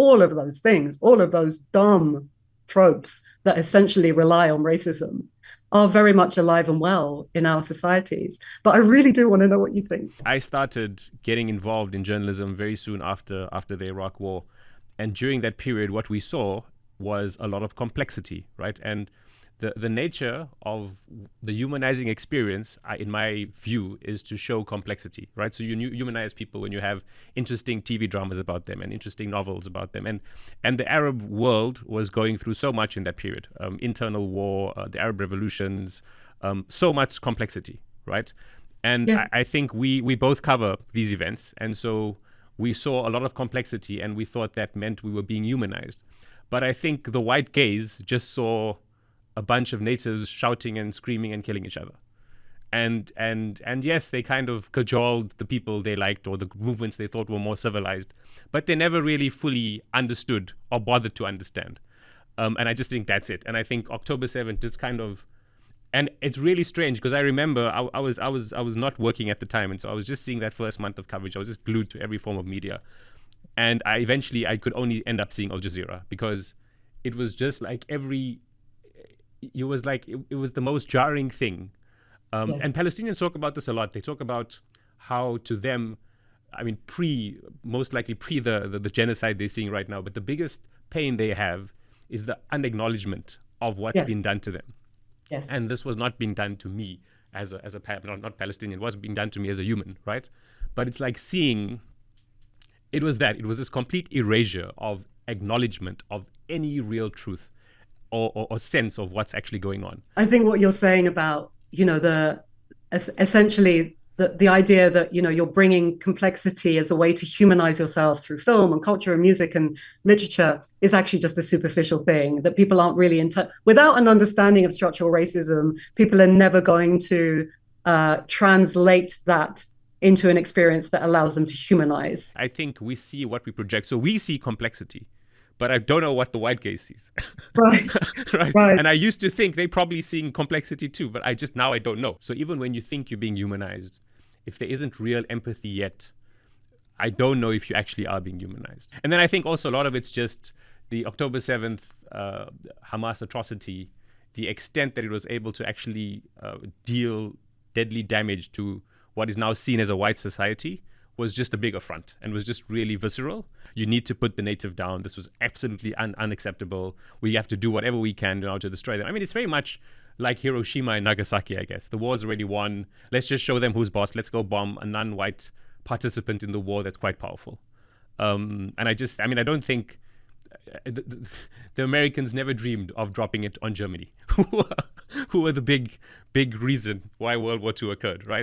all of those things, all of those dumb tropes that essentially rely on racism are very much alive and well in our societies. But I really do want to know what you think. I started getting involved in journalism very soon after the Iraq War. And during that period, what we saw was a lot of complexity, right? And the nature of the humanizing experience, in my view, is to show complexity, right? So you humanize people when you have interesting TV dramas about them and interesting novels about them. And the Arab world was going through so much in that period. Internal war, the Arab revolutions, so much complexity, right? And Yeah. I think we both cover these events. And so we saw a lot of complexity and we thought that meant we were being humanized. But I think the white gaze just saw a bunch of natives shouting and screaming and killing each other. And yes, they kind of cajoled the people they liked or the movements they thought were more civilized, but they never really fully understood or bothered to understand. And I just think that's it. And I think October 7th just kind of, and it's really strange because I remember I was not working at the time, and so I was just seeing that first month of coverage. I was just glued to every form of media, and I could only end up seeing Al Jazeera because it was just like it was the most jarring thing. And Palestinians talk about this a lot. They talk about how to them, I mean, most likely pre the genocide they're seeing right now, but the biggest pain they have is the unacknowledgement of what's been done to them. Yes. And this was not being done to me as a not Palestinian, it was being done to me as a human, right? But it's like seeing, it was this complete erasure of acknowledgement of any real truth or sense of what's actually going on. I think what you're saying about, essentially the idea that, you're bringing complexity as a way to humanize yourself through film and culture and music and literature is actually just a superficial thing that people aren't really without an understanding of structural racism, people are never going to translate that into an experience that allows them to humanize. I think we see what we project. So we see complexity, but I don't know what the white gaze sees. Right. Right. And I used to think they probably seeing complexity too, but I don't know. So even when you think you're being humanized, if there isn't real empathy yet, I don't know if you actually are being humanized. And then I think also a lot of it's just the October 7th Hamas atrocity, the extent that it was able to actually deal deadly damage to what is now seen as a white society was just a big affront and was just really visceral. You need to put the native down. This was absolutely unacceptable. We have to do whatever we can now to destroy them. I mean, it's very much like Hiroshima and Nagasaki, I guess. The war's already won. Let's just show them who's boss. Let's go bomb a non-white participant in the war that's quite powerful. And I don't think the Americans never dreamed of dropping it on Germany, who were the big reason why World War II occurred, right?